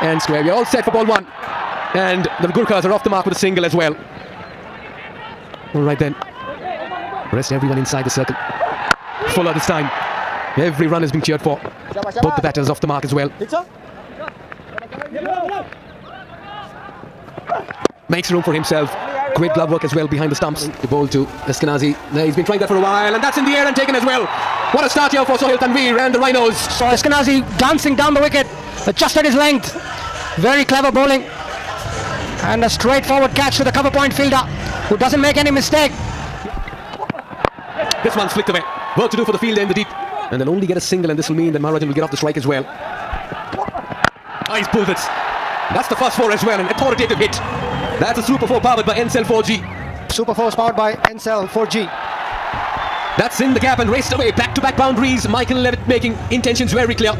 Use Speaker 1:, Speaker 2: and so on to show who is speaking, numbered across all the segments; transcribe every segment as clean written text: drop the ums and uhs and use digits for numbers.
Speaker 1: and square. We're all set for ball one. And the Gurkhas are off the mark with a single as well. All right then. Rest everyone inside the circle. Fuller this time. Every run is being cheered for. Both the batters off the mark as well. Makes room for himself. Great glove work as well behind the stumps. The ball to Eskenazi. He's been trying that for a while, and that's in the air and taken as well. What a start here for Sohail Tanveer and the Rhinos.
Speaker 2: So Eskenazi dancing down the wicket, adjusted his length. Very clever bowling. And a straightforward catch to the cover point fielder, who doesn't make any mistake.
Speaker 1: This one's flicked away. Work to do for the fielder in the deep. And they'll only get a single, and this will mean that Maharajan will get off the strike as well. Oh, he's pulled it. That's the first four as well, an authoritative hit. That's a Super 4 powered by NCell 4G.
Speaker 2: Super 4 powered by NCell 4G.
Speaker 1: That's in the gap and raced away. Back-to-back boundaries. Michael Levitt making intentions very clear.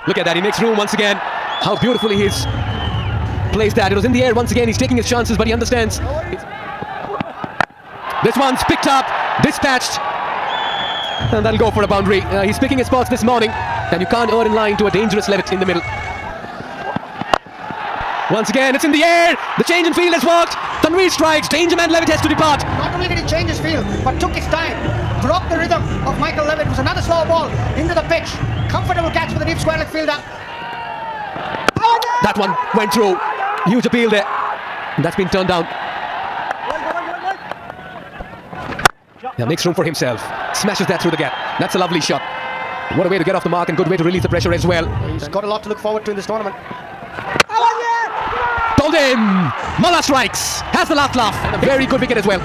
Speaker 1: Look at that, he makes room once again. How beautifully he's placed that. It was in the air once again. He's taking his chances, but he understands. This one's picked up, dispatched. And that'll go for a boundary. He's picking his spots this morning, and you can't earn in line to a dangerous Levitt in the middle. Once again, it's in the air. The change in field has worked. Tanveer strikes. Danger man Levitt has to depart.
Speaker 2: Not only did he change his field, but took his time. Dropped the rhythm of Michael Levitt. It was another slow ball into the pitch. Comfortable catch for the deep square leg fielder.
Speaker 1: That one went through. Huge appeal there. And that's been turned down. Yeah, makes room for himself. Smashes that through the gap. That's a lovely shot. What a way to get off the mark, and good way to release the pressure as well.
Speaker 2: He's got a lot to look forward to in this tournament.
Speaker 1: Told him! Mullah strikes. Has the last laugh. And a very good wicket as well.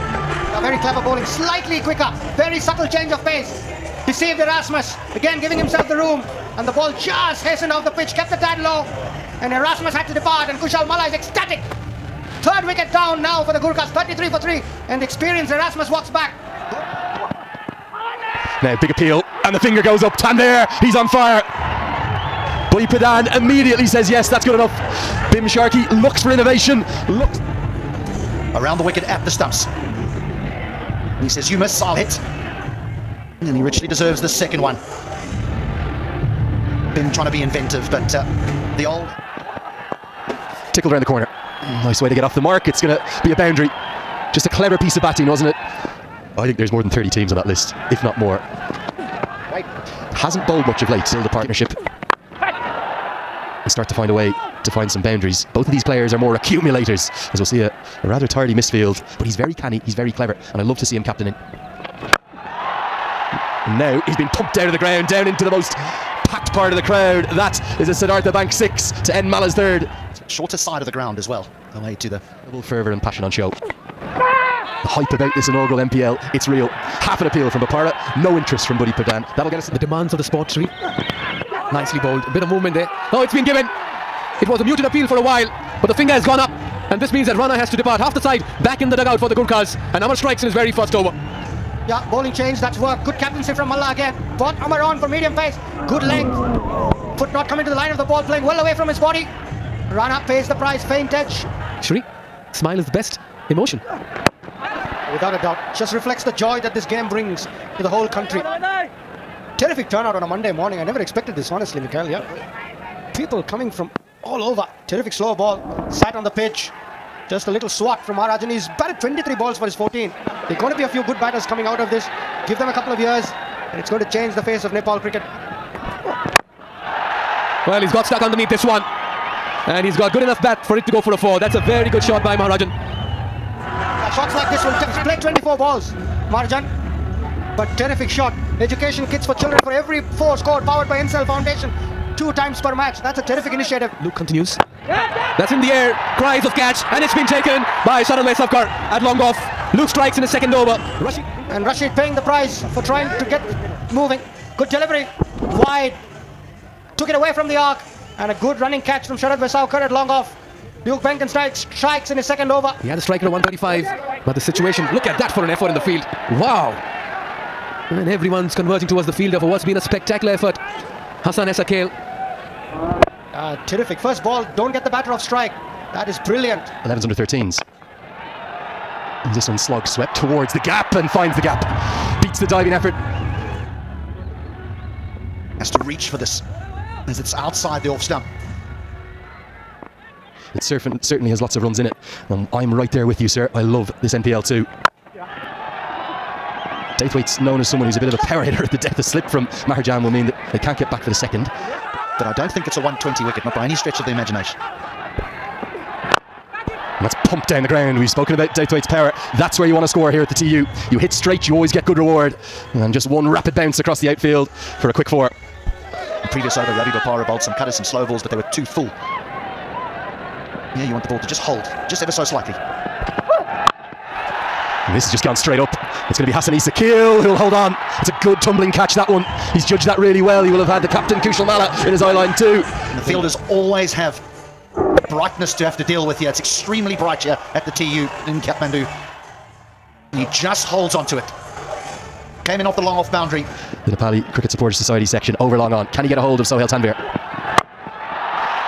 Speaker 2: A very clever bowling. Slightly quicker. Very subtle change of pace. Deceived Erasmus. Again giving himself the room. And the ball just hastened off the pitch. Kept the tide low. And Erasmus had to depart. And Kushal Mullah is ecstatic. Third wicket down now for the Gurkhas. 33 for 3. And the experienced Erasmus walks back.
Speaker 3: Now, big appeal, and the finger goes up. Tanveer, he's on fire. Buddy Pradhan immediately says yes, that's good enough. Bim Sharkey looks for innovation. Looks
Speaker 4: around the wicket at the stumps. He says, "You miss, I'll hit." And he richly deserves the second one. Bim trying to be inventive, but the old
Speaker 3: tickled around the corner. Nice way to get off the mark. It's going to be a boundary. Just a clever piece of batting, wasn't it? I think there's more than 30 teams on that list, if not more.
Speaker 2: Right.
Speaker 3: Hasn't bowled much of late, still the partnership. They start to find a way to find some boundaries. Both of these players are more accumulators, as we'll see a rather tardy misfield, but he's very canny, he's very clever, and I love to see him captaining. And now he's been pumped out of the ground, down into the most packed part of the crowd. That is a Siddhartha Bank 6 to end Malah's third.
Speaker 4: shorter side of the ground as well, away to the
Speaker 3: double fervour and passion on show. The hype about this inaugural NPL, it's real. Half an appeal from Bapara, no interest from Buddy Pradhan.
Speaker 1: That'll get us the demands of the sport tree. Nicely bowled, a bit of movement there. Oh, it's been given. It was a muted appeal for a while, but the finger has gone up, and this means that Rana has to depart half the side, back in the dugout for the Gurkhas, and Amar strikes in his very first over.
Speaker 2: Yeah, bowling change, that's work. Good captaincy from Mullah again. Brought Amar on for medium pace. Good length. Foot not coming to the line of the ball, playing well away from his body. Rana pays the price, faint edge.
Speaker 1: Shri, smile is the best emotion.
Speaker 2: Without a doubt, just reflects the joy that this game brings to the whole country. Terrific turnout on a Monday morning. I never expected this, honestly, Mikhail. Yeah, people coming from all over. Terrific slow ball, sat on the pitch. Just a little swat from Maharajan. He's batted 23 balls for his 14. There are going to be a few good batters coming out of this. Give them a couple of years, and it's going to change the face of Nepal cricket.
Speaker 1: Well, he's got stuck underneath this one, and he's got good enough bat for it to go for a 4. That's a very good shot by Maharajan.
Speaker 2: Shots like this will just play 24 balls, Maharajan. But terrific shot. Education kits for children for every 4 scored, powered by NCell Foundation. 2 times per match. That's a terrific initiative.
Speaker 1: Luke continues. That's in the air. Cries of catch, and it's been taken by Sharadbhai Savkar at long off. Luke strikes in his second over.
Speaker 2: And Rashid paying the price for trying to get moving. Good delivery. Wide. Took it away from the arc. And a good running catch from Sharadbhai Savkar at long off. Luke Benken strikes in his second over.
Speaker 1: He had a striker at 135, but the situation, look at that for an effort in the field. Wow. And everyone's converging towards the field of what's been a spectacular effort. Hassan Esakale.
Speaker 2: Terrific. First ball, don't get the batter off strike. That is brilliant.
Speaker 3: 11s under 13s. And this one slog swept towards the gap and finds the gap. Beats the diving effort.
Speaker 4: has to reach for this as it's outside the off stump.
Speaker 3: It certainly has lots of runs in it. I'm right there with you, sir. I love this NPL too. Daithwaite's known as someone who's a bit of a power hitter. The death of slip from Maharjan will mean that they can't get back for the second.
Speaker 4: But I don't think it's a 120 wicket, not by any stretch of the imagination.
Speaker 3: And that's pumped down the ground. We've spoken about Daithwaite's power. That's where you want to score here at the TU. You hit straight, you always get good reward. And just one rapid bounce across the outfield for a quick 4.
Speaker 4: The previous over, Ravi Bopara bowled some cutters, some slow balls, but they were too full. Yeah, you want the ball to just hold, just ever so slightly.
Speaker 3: And this has just gone straight up. It's going to be Hassan Isakil who'll hold on. It's a good tumbling catch, that one. He's judged that really well. He will have had the captain Kushal Malla in his eye line too.
Speaker 4: And the fielders always have brightness to have to deal with here. It's extremely bright here at the TU in Kathmandu. He just holds onto it. Came in off the long off boundary.
Speaker 3: The Nepali Cricket Supporters Society section over long on. Can he get a hold of Sohail Tanvir?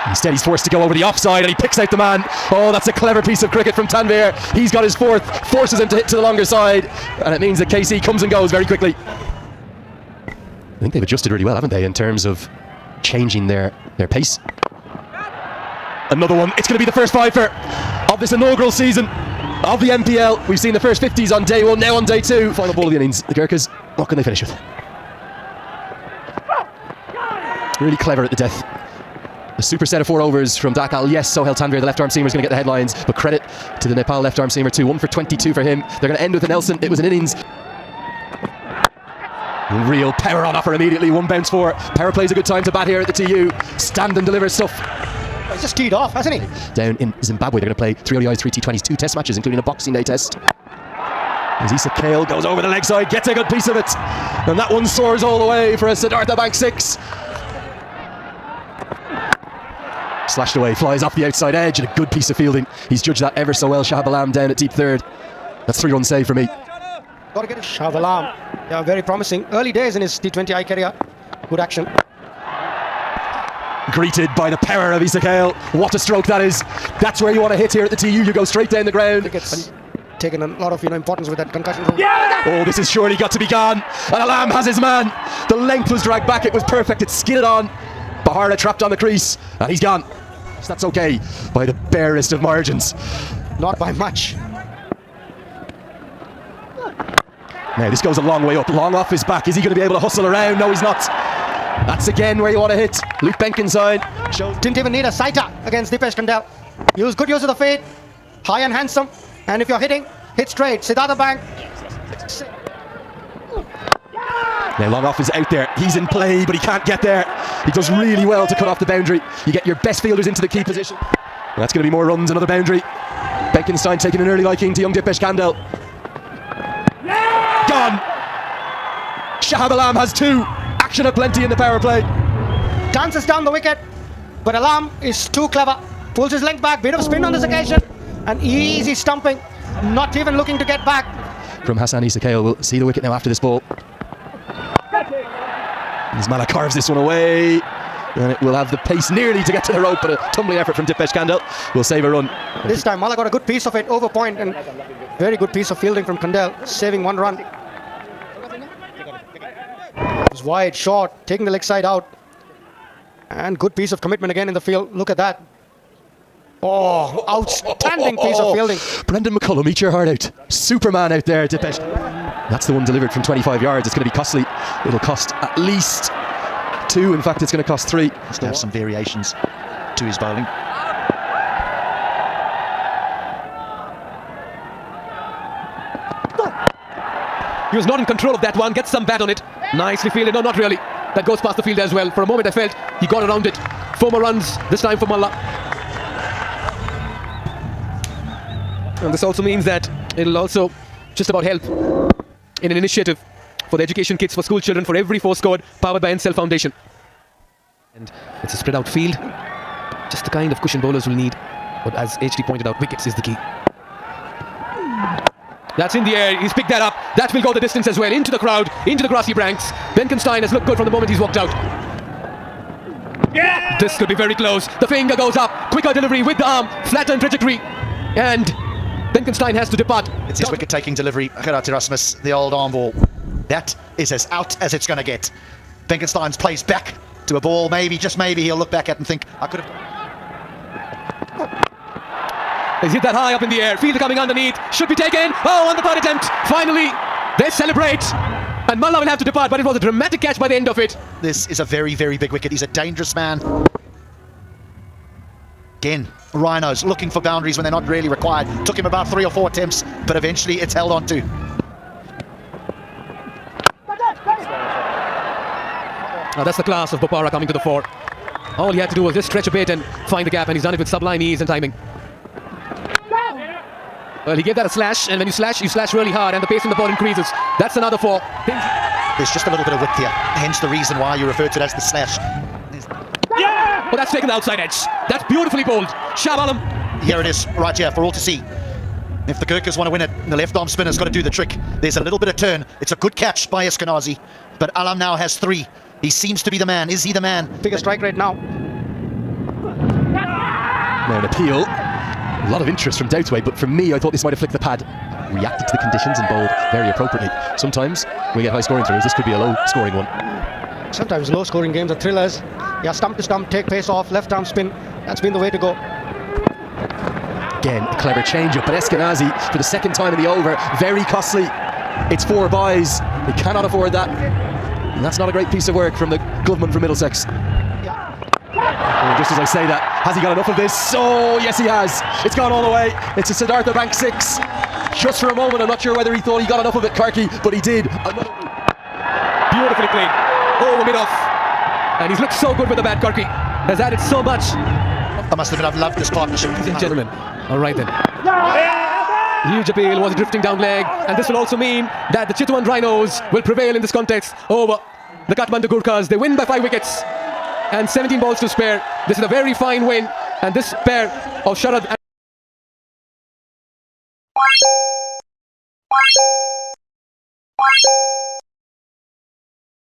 Speaker 3: Instead he's forced to go over the offside and he picks out the man. Oh, that's a clever piece of cricket from Tanvir. He's got his 4th, forces him to hit to the longer side, and it means that KC comes and goes very quickly. I think they've adjusted really well, haven't they, in terms of changing their pace. Another one. It's going to be the first 5-fer of this inaugural season of the NPL. We've seen the first 50s on day 1, now on day 2. Final ball of the innings. The Gurkhas, what can they finish with? Really clever at the death. A super set of 4 overs from Dakal. Yes, Sohail Tanvir, the left arm seamer, is going to get the headlines, but credit to the Nepal left arm seamer too. 1 for 22 for him. They're going to end with a Nelson. It was an innings. Real power on offer immediately. 1 bounce 4. Power plays a good time to bat here at the TU. Stand and deliver stuff.
Speaker 2: He's just teed off, hasn't he?
Speaker 3: Down in Zimbabwe, they're going to play 3 ODIs, 3 T20s, 2 test matches, including a Boxing Day test. As Isa Kale goes over the leg side, gets a good piece of it. And that one soars all the way for a Siddhartha Bank 6. Slashed away, flies off the outside edge, and a good piece of fielding. He's judged that ever so well. Shahab Alam down at deep 3rd. That's 3-run save for me.
Speaker 2: Got to get it. Shahab Alam. Yeah, very promising. Early days in his T20I career. Good action.
Speaker 3: Greeted by the power of Isa Kale. What a stroke that is. That's where you want to hit here at the TU. You go straight down the ground.
Speaker 2: It's taken a lot of importance with that concussion rule.
Speaker 3: Yeah! Oh, this is surely got to be gone. And Alam has his man. The length was dragged back. It was perfect. It skidded on. Bahara trapped on the crease. And he's gone. That's okay by the barest of margins.
Speaker 2: Not by much.
Speaker 3: Now this goes a long way up, long off his back. Is he going to be able to hustle around? No, he's not. That's again where you want to hit. Luke Benkinside shows.
Speaker 2: Didn't even need a sighter against Dipesh Kandel. Good use of the fade. High and handsome. And if you're hitting, hit straight. Siddhartha Bank.
Speaker 3: Now long off is out there. He's in play, but he can't get there. He does really well to cut off the boundary. You get your best fielders into the key position. And that's going to be more runs, another boundary. Benkenstein taking an early liking to young Dipesh Kandel. Gone. Shahab Alam has 2. Action aplenty in the power play.
Speaker 2: Dances down the wicket, but Alam is too clever. Pulls his length back, bit of spin on this occasion. An easy stumping, not even looking to get back.
Speaker 3: From Hassan Isakale, we'll see the wicket now after this ball. Mala carves this one away, and it will have the pace nearly to get to the rope, but a tumbling effort from Dipesh Kandel will save a run.
Speaker 2: This time Mala got a good piece of it over point, and very good piece of fielding from Kandel, saving 1 run. It was wide, short, taking the leg side out, and good piece of commitment again in the field. Look at that. Oh, outstanding piece of fielding.
Speaker 3: Brendan McCullum, eat your heart out. Superman out there, Dipesh. That's the one delivered from 25 yards. It's going to be costly. It'll cost at least 2. In fact, it's going to cost 3.
Speaker 4: Has to have some variations to his bowling.
Speaker 1: He was not in control of that one. Gets some bat on it. Nicely fielded. No, not really. That goes past the field as well. For a moment I felt he got around it. 4 more runs, this time for Malla. And this also means that it'll also just about help in an initiative for the education kits for school children for every 4 scored, powered by NCL Foundation. And it's a spread out field, just the kind of cushion bowlers will need. But as HD pointed out, wickets is the key. That's in the air, he's picked that up. That will go the distance as well, into the crowd, into the grassy ranks. Benkenstein has looked good from the moment he's walked out. Yeah! This could be very close. The finger goes up, quicker delivery with the arm, flattened trajectory. And Benkenstein has to depart.
Speaker 4: It's his wicket-taking delivery. Gerard Erasmus, the old arm ball. That is as out as it's going to get. Benkenstein plays back to a ball. Maybe, just maybe, he'll look back at it and think, I could have...
Speaker 1: He's hit that high up in the air. Field coming underneath. Should be taken. Oh, on the third attempt. Finally, they celebrate. And Malla will have to depart, but it was a dramatic catch by the end of it.
Speaker 4: This is a very, very big wicket. He's a dangerous man. Again, Rhinos looking for boundaries when they're not really required. Took him about 3 or 4 attempts, but eventually it's held on to.
Speaker 1: Now that's the class of Bopara coming to the fore. All he had to do was just stretch a bit and find the gap, and he's done it with sublime ease and timing. Well, he gave that a slash, and when you slash really hard, and the pace in the ball increases. That's another 4.
Speaker 4: There's just a little bit of width here, hence the reason why you refer to it as the slash.
Speaker 1: Oh, that's taken the outside edge. That's beautifully bowled. Shah Alam.
Speaker 4: Here it is, right here, for all to see. If the Gurkhas want to win it, the left arm spinner's got to do the trick. There's a little bit of turn. It's a good catch by Eskenazi, but Alam now has 3. He seems to be the man. Is he the man?
Speaker 2: Bigger strike rate now.
Speaker 3: Now an appeal. A lot of interest from Doubtway, but for me, I thought this might have flicked the pad. Reacted to the conditions and bowled very appropriately. Sometimes we get high scoring throws. This could be a low scoring one.
Speaker 2: Sometimes low scoring games are thrillers. Yeah, stump to stump, take pace off, left arm spin. That's been the way to go.
Speaker 3: Again, a clever change-up, but Eskenazi, for the second time in the over, very costly. It's 4 buys. He cannot afford that. And that's not a great piece of work from the government from Middlesex. And just as I say that, has he got enough of this? Oh, yes he has. It's gone all the way. It's a Siddhartha Bank 6. Just for a moment, I'm not sure whether he thought he got enough of it, Karki, but he did.
Speaker 1: Beautifully played. Over mid-off. And he's looked so good with the bat, Karki. Has added so much.
Speaker 4: I must admit, I've loved this partnership.
Speaker 1: Ladies and gentlemen. All right then. Huge appeal, was drifting down leg. And this will also mean that the Chitwan Rhinos will prevail in this contest over the Kathmandu Gurkhas. They win by 5 wickets. And 17 balls to spare. This is a very fine win. And this pair of Sharad and